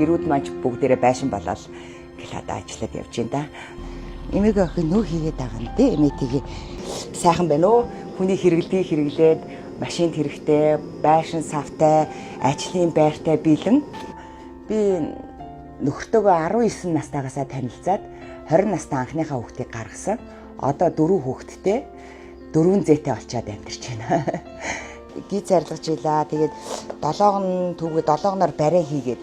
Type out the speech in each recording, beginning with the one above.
гэрүүд маань бүгдээрээ байшин болоод гэл одоо ажиллаад явж байна да. Эмээг охин нөө хийгээд байгаа юм дээ. Эмээтэйгээ сайхан байна уу? Хүний хэрэглэдгийг хэрэглээд машинд хэрэгтэй, байшин савтай, ажлын байртай бэлэн. Би нөхөртөөгөө 19 настайгаасаа танилцаад 20 настай анхныхаа хүүхдийг гаргасан. Одоо 4 хүүхэдтэй 4 зээтэй олчаад амьдарч байна. Гий царлгаж илаа. Тэгээд 7 түүгээ 7-ноор барай хийгээд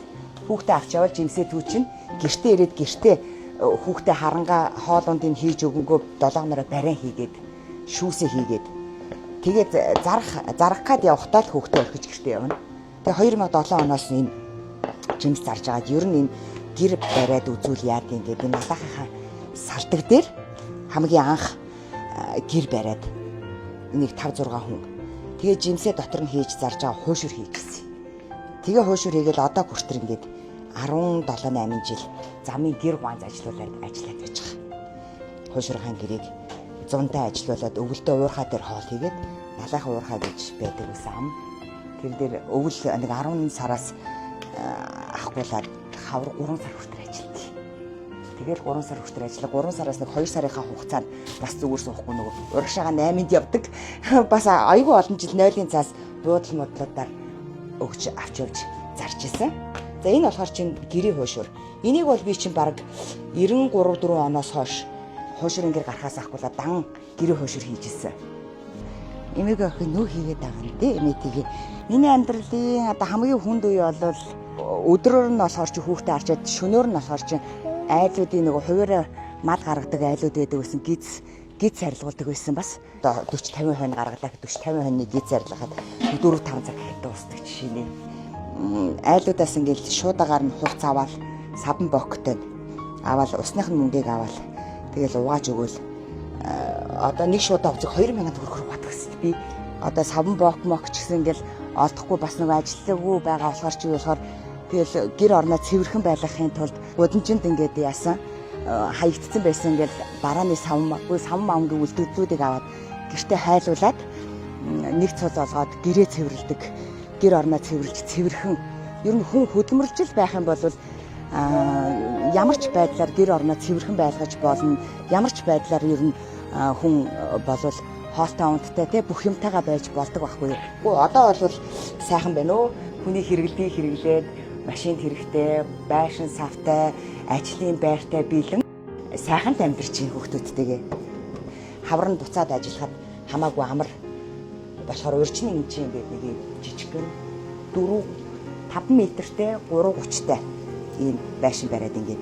хүүхдээ авч явал жимсээ түүчин гэртээ ирээд гэртээ хүүхдээ харангаа хоолундыг хийж өгөнгөө 7-ноор барай хийгээд шүүсээ хийгээд тэгээд зарах гад явахдаа л хүүхдээ орхиж гэртээ явна. Тэгээд 2007 оноос энэ жимс зарж байгаад ер нь энэ гэр бариад үзүүл яад ингээд энэ алаахынхаа салдаг дээр хамгийн анх гэр бариад энийг 5-6 хүн тэгээ жимсээ дотор нь хийж зарж байгаа хуушур хийчихсэн. Тэгээ хуушур хийгээл одоо хүртэр ингээд 17-8 жил замын гэр ганц ажиллаад байж байгаа. Хуушурхайн гэрийг зундаа ажиллуулад өвөлдөө уурхаа дээр хоол хийгээд налайхан уурхаа гэж байдаг байсан ам. Тэр дээр өвөл нэг 10 сараас ахгуулаад хавар 3 сар хүртэл ажилладаг. Тэгэл 3 сар хүртэл ажиллаа. 3 сараас нэг 2 сарынхаа хугацаанд бас зүгээр суухгүй нөгөө урагшаага 8-нд явдаг. Бас айгүй олон жил 0-ын цаас буудал модлуудаар өгч авч явж зарж исэн. За энэ болохоор чинь гэрийн хуушур. Энийг бол би чинь баг 93-4 оноос хойш хуушурын гэр гарахаас ахгуулаад дан гэрийн хуушур хийж исэн. Эмээг охин нөө хийгээд байгаа юм дээ. Эмээтэйгээ миний амьдралын одоо хамгийн хүнд үе бол өдрөөр нь болохоор чи хүүхдээ арчаад шөнөөр нь болохоор чи айлуудын нөгөө хуваараа мал гаргадаг айлууд байдаг гэсэн гиз сарилгуулдаг байсан бас одоо 40-50% гаргалаа 40-50% гиз сарилгахад 4-5 цаг дуусдаг жишээ нь айлуудаас ингээл шуудагаар нь хуц аваад сабан боктой аваад усных нь мөнгийг аваад тэгэл угааж өгөөл одоо нэг шуудаа авчих 2000 төгрөгөөр батдаг гэсэн би одоо сабан бок ч гэсэн ингээл олдохгүй бас нэг ажиллаагүй байгаа болохоор чи болохоор тэгэл гэр орноо цэвэрхэн байлгахын тулд удамжинд ингээд яасан хаягдсан байсан ингээл барааны савн маамгийн үлдэгдлүүдийг аваад гэртээ хайлуулад нэг цуц олгоод гэрээ цэвэрлдэг гэр орноо цэвэрхэн ер нь хүн хөдөлмөрлж байх юм бол ямар ч байдлаар гэр орноо цэвэрхэн байлгаж болно ямар ч байдлаар ер нь хүн болвол хоолтой унттай те бүх юмтайгаа байж болдог байхгүй. Одоо бол сайхан байна уу? Хүний хэрэглэдгийг хэрэглээд машинд хэрэгтэй, байшин савтай, ажлын байртай бэлэн сайхан амьдарч чинь хүүхдүүдтэйгээ. Хавар нь буцаад ажиллахад хамаагүй амар болохоор урьдчилан юм чинь ингээд нэг жижигхэн 4-5 метртэй 3-30-тай ийм байшин бариад ингээд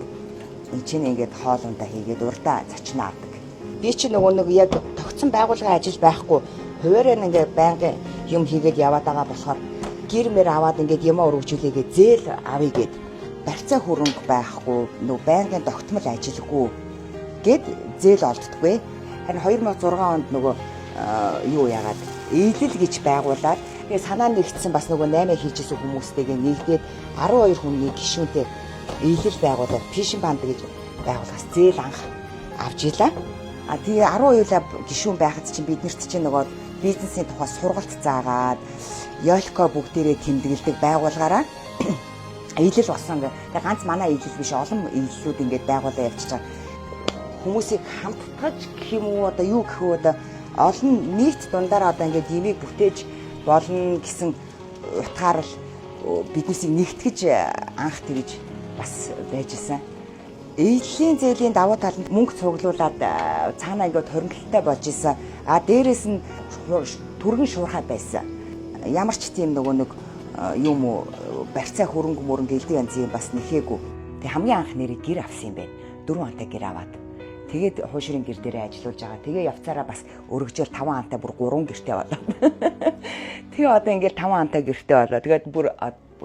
энэ чинь ингээд хоолундаа хийгээд урдаа зочноо авдаг. Би чи нөгөө нэг яг тогтсон байгууллагын ажил байхгүй хуваараа ингээд байнгын юм хийгээд яваад байгаа болохоор гэр мэр аваад ингээд юм өргөжүүлээгээ зээл авъя гэд барьцаа хөрөнгө байхгүй нөгөө байнгын тогтмол ажилгүй гэд зээл олддоггүй. Харин 2006 онд нөгөө юу яагаад эйлэл гэж байгуулад тэгээ санаа нэгдсэн бас нөгөө 8 хийжсэн хүмүүстэйгээ нэгдээд 12 хүний гишүүнтэй эйлэл байгуулад фишн банд гэж байгуулгаас зээл анх авч илаа. Тэгээ 12 гишүүн байхад чинь биднэрт чинь нөгөө бизнесийн тухай сургалт заагаад Ёлко бүгдээрээ тэмдэглэдэг байгуулгаараа эйлэл болсон гэ. Тэгээ ганц манай эйлэл биш олон эйллүүд ингээд байгуулаа явчихж байгаа. Хүмүүсийг хамтдаж гэх юм уу одоо юу гэх вэ одоо олон нийт дундаараа одоо ингээд имийг бүтээж болно гэсэн утгаар л биднээсийг нэгтгэж анх тэгж бас байж исэн. Эйлийн зээлийн давуу тал нь мөнгө цуглуулад цаанаа ингээд хоригдлолтой болж исэн. Дээрээс нь түргэн шуурхай байсан. Ямар ч тийм нөгөө нэг юм уу барьцаа хөрөнгө гэлдэг янзын бас нэхээгүй. Тэг хамгийн анх нэрийг гэр авсан юм байна. 4 антай гэр аваад. Тэгээд хуушрын гэр дээрээ ажиллаж байгаа. Тэгээ явцаараа бас өргөжөөл 5 антай бүр 3 гэртэй болоо. Тэгээ одоо ингээд 5 антай гэртэй болоо. Тэгээд бүр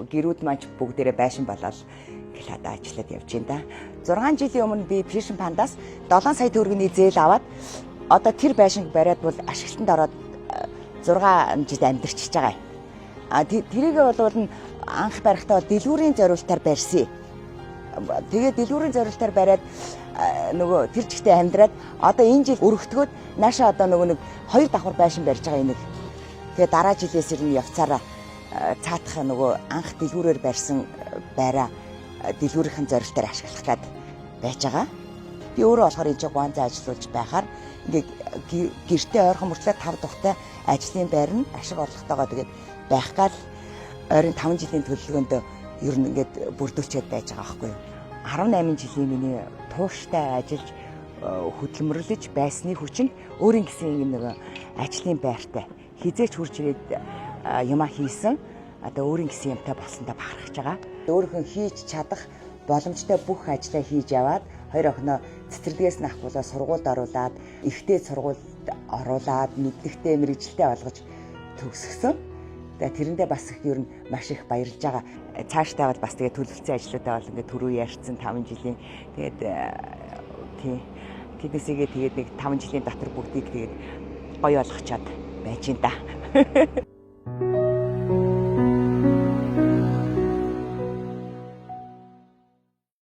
гэрүүд маань бүгдээрээ байшин болоод гэл одоо ажиллаад явж байна да. 6 жилийн өмнө би Фишн Пандаас 7 сая төгрөгийн зээл аваад одоо тэр байшинг бариад бол ашиглалтанд ороод 6 жил амьдарчиж байгаа. Тэрийгээ бол анх барихтаа дэлгүүрийн зориултаар барьсан. Тэгээд дэлгүүрийн зориултаар бариад нөгөө тэр жигтэй амьдраад одоо энэ жил өргөтгөөд наашаа одоо нөгөө нэг 2 давхар байшин барьж байгаа юм. Тэгээд дараа жилээс ирнэ явцаараа цаатах нөгөө анх дэлгүүрээр барьсан байраа дэлгүүрийн зорилтоор ашиглах гээд байж байгаа. Би өөрөө болохоор энэ чинь гуанзаа ажиллуулж байхаар ингээ гэртээ ойрхон мөртлөө 5 дугтай ажлын байр нь ашиг орлоготойгоо тэгээд байх гал ойрын 5 жилийн төлөвлөгөөнд ер нь ингээд бүрдүүлчихэд байж байгаа байхгүй юу. 18 жилийн миний тууштай ажиллаж хөдөлмөрлөж байсны хүчин өөрийн гэсэн нэг ажлын байртай хизээч хурж ирээд юмаа хийсэн одоо өөрийн гэсэн юмтай болсондоо бахархаж байгаа. Өөрийнхөө хийж чадах боломжтой бүх ажлаа хийж яваад 2 охиноо цэцэрлэгээс нь авахгүйгээ сургуульд оруулаад ихтэй сургуульд оруулаад мэдлэгтэй мэрэгжилтэй болгож төгсгсөн. Тэгээ тэрэндээ бас их ер нь маш их баярлж байгаа. Цаашдаа бол бас тэгээ төлөвлөсөн ажлуудаа бол ингээд түрүү ярьсан 5 жилийн тэгээд тий тэднээсээ тэгээд нэг 5 жилийн дотор бүгдийг тэгээд гоё болгочоод байж ин да.